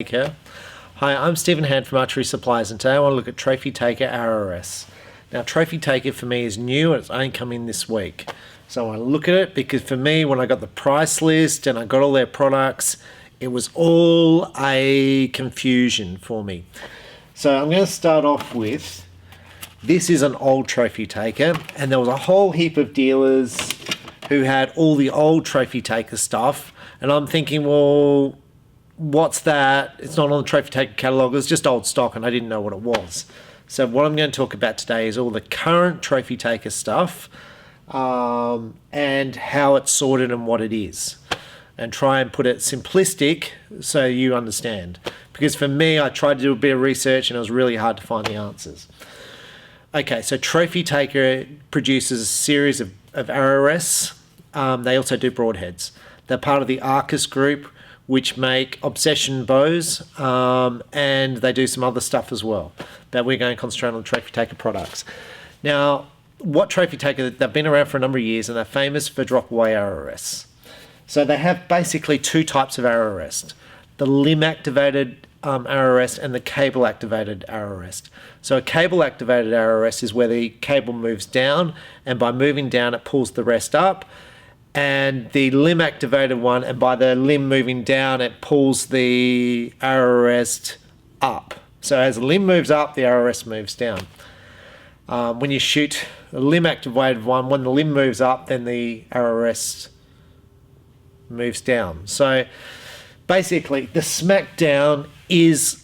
Taker. Hi, I'm Stephen Hand from Archery Supplies, and today I want to look at Trophy Taker RRS. Now, Trophy Taker for me is new and it's only come in this week. So I want to look at it because for me, when I got the price list and I got all their products, it was all a confusion for me. So I'm going to start off with, this is an old Trophy Taker, and there was a whole heap of dealers who had all the old Trophy Taker stuff, and I'm thinking, well, what's that? It's not on the Trophy Taker catalogue, it's just old stock and I didn't know what it was. So what I'm going to talk about today is all the current Trophy Taker stuff and how it's sorted and what it is. And try and put it simplistic so you understand. Because for me, I tried to do a bit of research and it was really hard to find the answers. Okay, so Trophy Taker produces a series of RRS. They also do broadheads. They're part of the Archery group, which make obsession bows, and they do some other stuff as well. But we're going to concentrate on Trophy Taker products. Now, what Trophy Taker, they've been around for a number of years and they're famous for drop-away RRS. So they have basically two types of RRS, the limb-activated RRS and the cable-activated RRS. So a cable-activated RRS is where the cable moves down, and by moving down it pulls the rest up. And the limb activated one, and by the limb moving down, it pulls the RRS up. So as the limb moves up, the RRS moves down. When you shoot a limb activated one, when the limb moves up, then the RRS moves down. So basically, the Smackdown is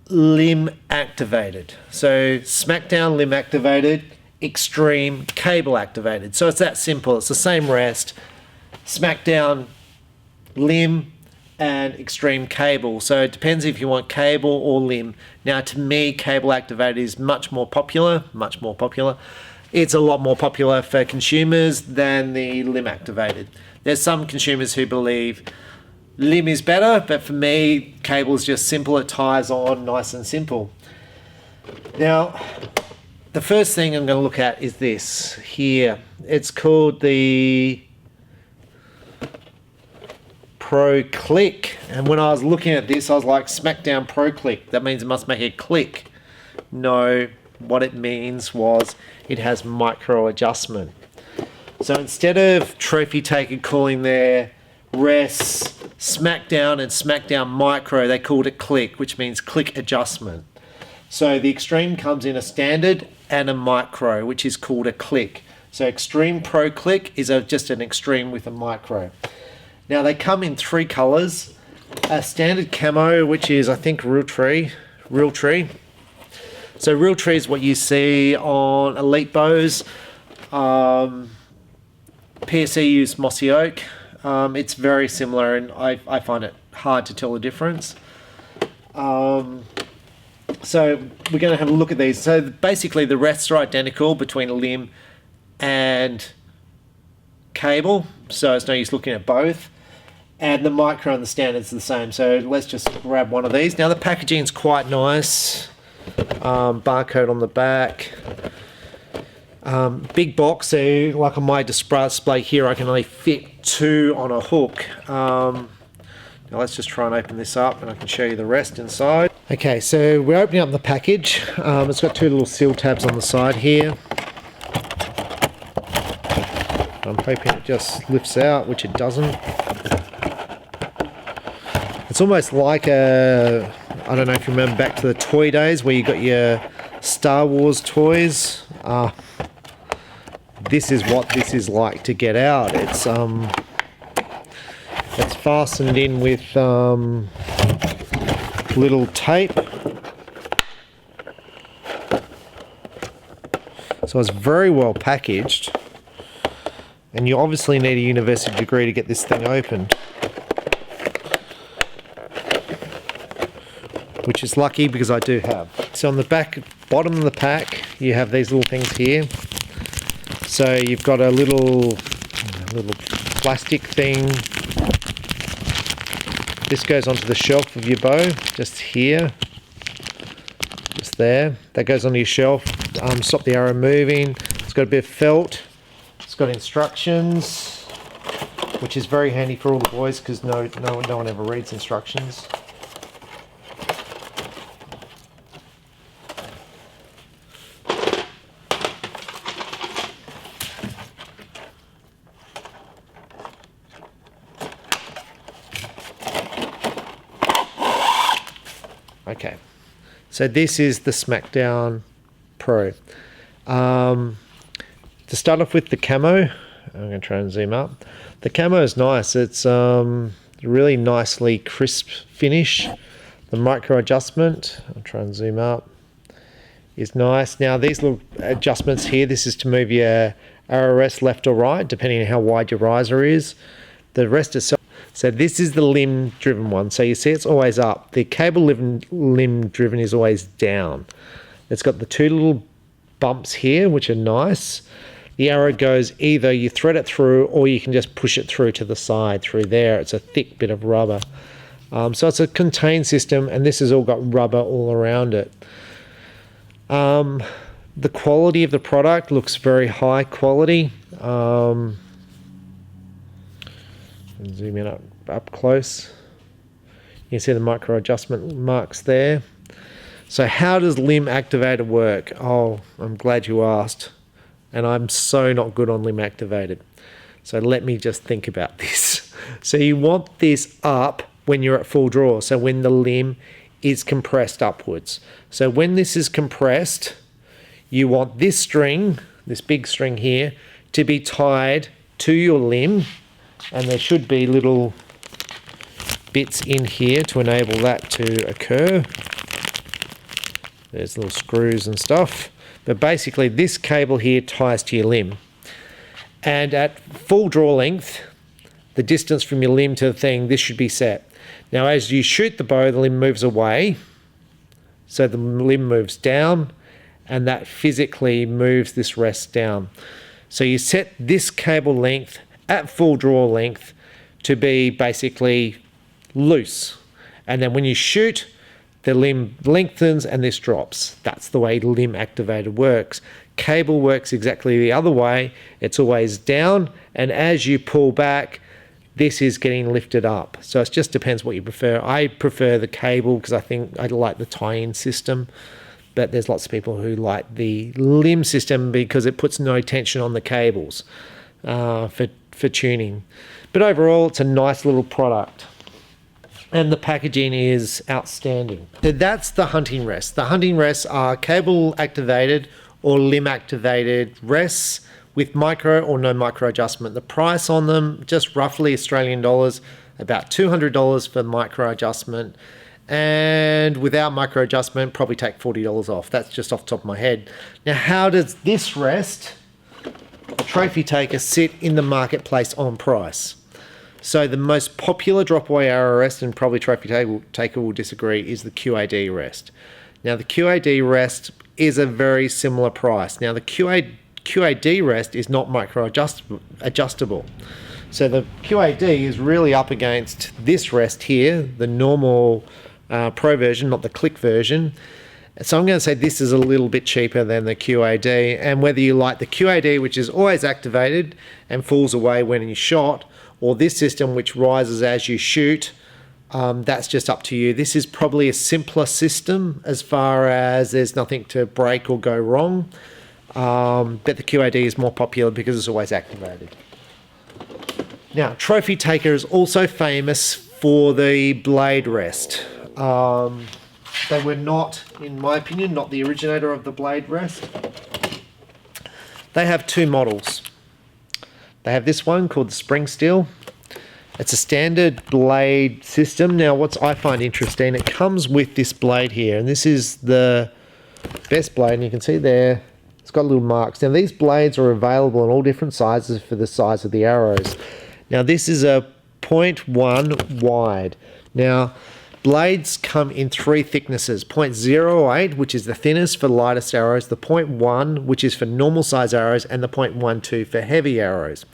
limb activated. So Smackdown, limb activated, Extreme, cable activated. So it's that simple. It's the same rest. Smackdown, limb, and Extreme cable. So it depends if you want cable or limb. Now, to me, cable activated is much more popular. It's a lot more popular for consumers than the limb activated. There's some consumers who believe limb is better, but for me, cable is just simple. It ties on nice and simple. Now, the first thing I'm going to look at is this here. It's called the Pro Click, and when I was looking at this, I was like, Smackdown Pro Click, that means it must make a click. No, what it means was it has micro adjustment. So instead of Trophy Taker calling their rests Smackdown and Smackdown Micro, they called it Click, which means click adjustment. So the Extreme comes in a standard and a micro, which is called a click. So Extreme Pro Click is just an Extreme with a micro. Now they come in three colors: a standard camo, which is I think real tree. So real tree is what you see on elite bows. PSE use mossy oak. It's very similar, and I find it hard to tell the difference. So we're going to have a look at these. So basically the rests are identical between a limb and cable, so it's no use looking at both. And the micro and the standard's the same. So let's just grab one of these. Now the packaging's quite nice. Barcode on the back. Big box, so like on my display here, I can only fit two on a hook. Now let's just try and open this up and I can show you the rest inside. Okay, so we're opening up the package. It's got two little seal tabs on the side here. I'm hoping it just lifts out, which it doesn't. It's almost like I don't know if you remember back to the toy days where you got your Star Wars toys. This is what this is like to get out. It's fastened in with little tape. So it's very well packaged, and you obviously need a university degree to get this thing opened, which is lucky because I do have. So on the bottom of the pack, you have these little things here. So you've got a little plastic thing. This goes onto the shelf of your bow, just here, just there. That goes onto your shelf. Stop the arrow moving. It's got a bit of felt. It's got instructions, which is very handy for all the boys because no one ever reads instructions. Okay, so this is the Smackdown Pro. To start off with the camo, I'm going to try and zoom up. The camo is nice. It's really nicely crisp finish. The micro adjustment, I'll try and zoom up, is nice. Now these little adjustments here, this is to move your RRS left or right, depending on how wide your riser is. The rest itself. So this is the limb driven one. So you see it's always up. The cable limb driven is always down. It's got the two little bumps here, which are nice. The arrow goes either you thread it through or you can just push it through to the side through there. It's a thick bit of rubber. So it's a contained system, and this has all got rubber all around it. The quality of the product looks very high quality. Zoom in up close. You can see the micro adjustment marks there. So how does limb activator work? Oh, I'm glad you asked. And I'm so not good on limb activated. So let me just think about this. So you want this up when you're at full draw. So when the limb is compressed upwards. So when this is compressed, you want this string, this big string here, to be tied to your limb. And there should be little bits in here to enable that to occur. There's little screws and stuff. But basically this cable here ties to your limb. And at full draw length, the distance from your limb to the thing, this should be set. Now as you shoot the bow, the limb moves away. So the limb moves down, and that physically moves this rest down. So you set this cable length at full draw length to be basically loose. And then when you shoot, the limb lengthens and this drops. That's the way limb activator works. Cable works exactly the other way. It's always down, and as you pull back, this is getting lifted up. So it just depends what you prefer. I prefer the cable because I think I like the tie-in system, but there's lots of people who like the limb system because it puts no tension on the cables for tuning. But overall, it's a nice little product. And the packaging is outstanding. So that's the hunting rest. The hunting rests are cable activated or limb activated rests with micro or no micro adjustment. The price on them, just roughly Australian dollars, about $200 for micro adjustment. And without micro adjustment, probably take $40 off. That's just off the top of my head. Now, how does this rest, a trophy taker, sit in the marketplace on price? So the most popular drop-away arrow rest, and probably trophy taker will disagree, is the QAD rest. Now the QAD rest is a very similar price. Now the QAD rest is not micro adjustable. So the QAD is really up against this rest here, the normal Pro version, not the click version. So I'm going to say this is a little bit cheaper than the QAD. And whether you like the QAD, which is always activated and falls away when you shot, or this system which rises as you shoot, that's just up to you. This is probably a simpler system as far as there's nothing to break or go wrong. But the QAD is more popular because it's always activated. Now, Trophy Taker is also famous for the blade rest. They were not, in my opinion, not the originator of the blade rest. They have two models. They have this one called the Spring Steel. It's a standard blade system. Now, what I find interesting, it comes with this blade here, and this is the best blade, and you can see there, it's got little marks. Now, these blades are available in all different sizes for the size of the arrows. Now, this is a 0.1 wide. Now, blades come in three thicknesses: 0.08, which is the thinnest for lightest arrows, the 0.1, which is for normal size arrows, and the 0.12 for heavy arrows.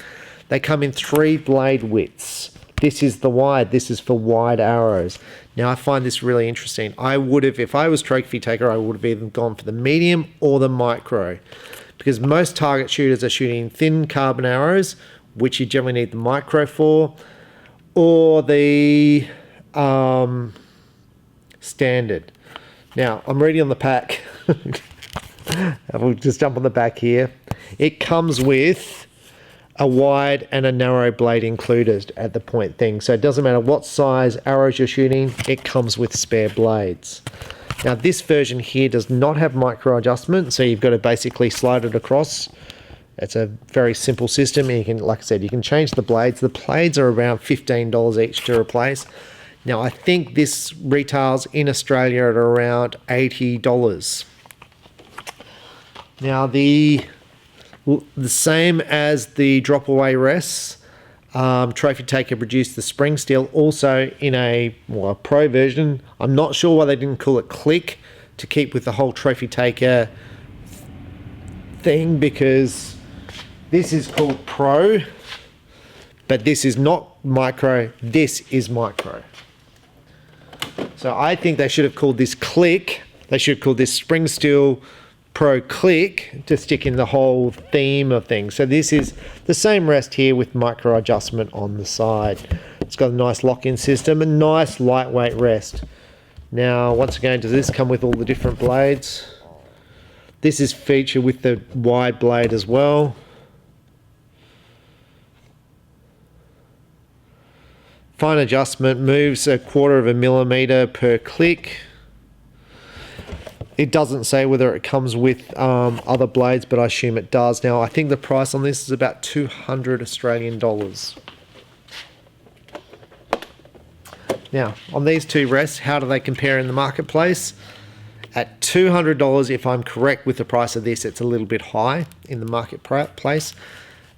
They come in three blade widths. This is the wide, this is for wide arrows. Now I find this really interesting. I would have, if I was Trophy Taker, I would have either gone for the medium or the micro, because most target shooters are shooting thin carbon arrows, which you generally need the micro for, or the standard. Now I'm reading on the pack. We'll just jump on the back here. It comes with a wide and a narrow blade included at the point thing. So it doesn't matter what size arrows you're shooting, it comes with spare blades. Now this version here does not have micro adjustment, so you've got to basically slide it across. It's a very simple system, and you can, like I said, you can change the blades. The blades are around $15 each to replace. Now I think this retails in Australia at around $80. Now the same as the drop away rests, Trophy Taker produced the spring steel also in a pro version. I'm not sure why they didn't call it Click to keep with the whole Trophy Taker thing, because this is called Pro, but this is not micro, this is micro. So I think they should have called this Click. They should have called this spring steel Pro Click to stick in the whole theme of things. So this is the same rest here with micro adjustment on the side. It's got a nice lock-in system, a nice lightweight rest. Now, once again, does this come with all the different blades? This is featured with the wide blade as well. Fine adjustment, moves 1/4 millimeter per click. It doesn't say whether it comes with other blades, but I assume it does. Now, I think the price on this is about 200 Australian dollars. Now, on these two rests, how do they compare in the marketplace? At $200, if I'm correct with the price of this, it's a little bit high in the marketplace.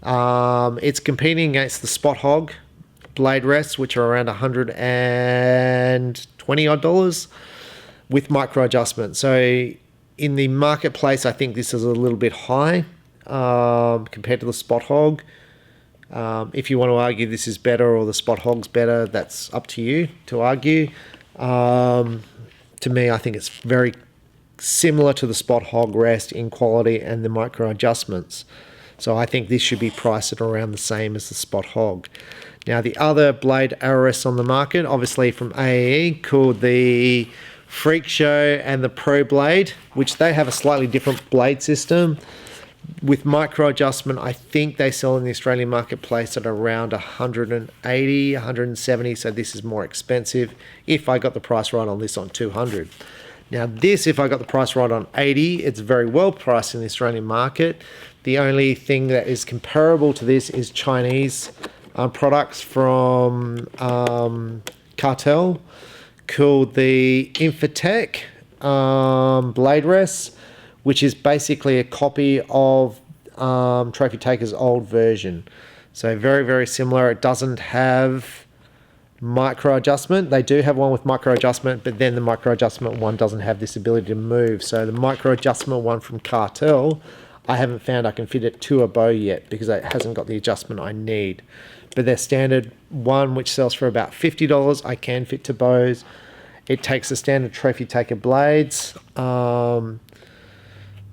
It's competing against the Spot Hog blade rests, which are around $120 odd with micro adjustment. So in the marketplace, I think this is a little bit high compared to the Spot Hog. If you want to argue this is better or the Spot Hog's better, that's up to you to argue. To me, I think it's very similar to the Spot Hog rest in quality and the micro adjustments. So I think this should be priced at around the same as the Spot Hog. Now, the other blade arrow rests on the market, obviously from AE, called the Freak Show and the Pro Blade, which they have a slightly different blade system. With micro adjustment, I think they sell in the Australian marketplace at around 180, 170, so this is more expensive. If I got the price right on this on 200. Now this, if I got the price right on 80, it's very well priced in the Australian market. The only thing that is comparable to this is Chinese products from Cartel called the Infotech blade rests, which is basically a copy of Trophy Taker's old version. So very, very similar. It doesn't have micro adjustment. They do have one with micro adjustment, but then the micro adjustment one doesn't have this ability to move. So the micro adjustment one from Cartel, I haven't found I can fit it to a bow yet because it hasn't got the adjustment I need. But their standard one, which sells for about $50, I can fit to bows. It takes the standard Trophy Taker blades.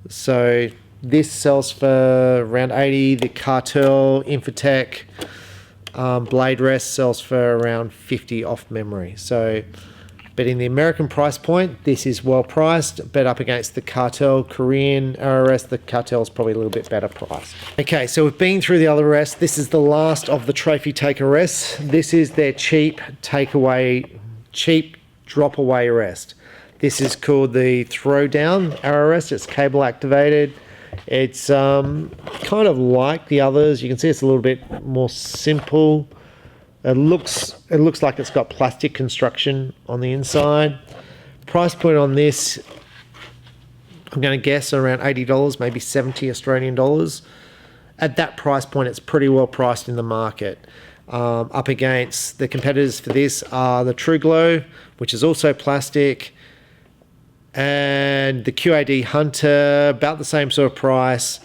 So this sells for around 80. The Cartel Infotech blade rest sells for around 50 off memory. So, but in the American price point, this is well priced, but up against the Cartel Korean arrow rest, the Cartel is probably a little bit better priced. Okay, so we've been through the other rests. This is the last of the Trophy Taker rests. This is their cheap drop away rest. This is called the Throwdown arrow rest. It's cable activated. It's kind of like the others. You can see it's a little bit more simple. It looks like it's got plastic construction on the inside. Price point on this, I'm going to guess around $80, maybe 70 Australian dollars. At that price point, it's pretty well priced in the market. Up against the competitors for this are the True Glow, which is also plastic, and the QAD Hunter, about the same sort of price.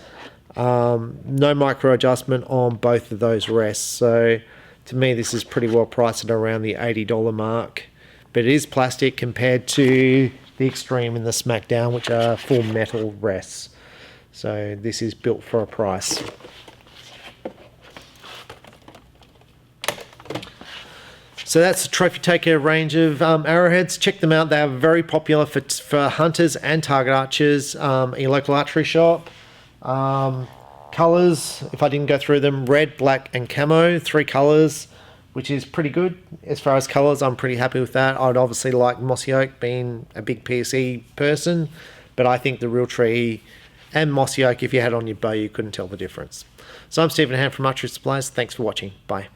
No micro adjustment on both of those rests. So to me, this is pretty well priced at around the $80 mark. But it is plastic compared to the Extreme and the Smackdown, which are full metal rests. So this is built for a price. So that's the Trophy Taker range of arrowheads. Check them out. They are very popular for hunters and target archers in your local archery shop. Colours, if I didn't go through them, red, black and camo, 3 colours, which is pretty good. As far as colours, I'm pretty happy with that. I'd obviously like mossy oak, being a big PSE person, but I think the real tree and mossy oak, if you had on your bow, you couldn't tell the difference. So I'm Stephen Hand from Archery Supplies. Thanks for watching. Bye.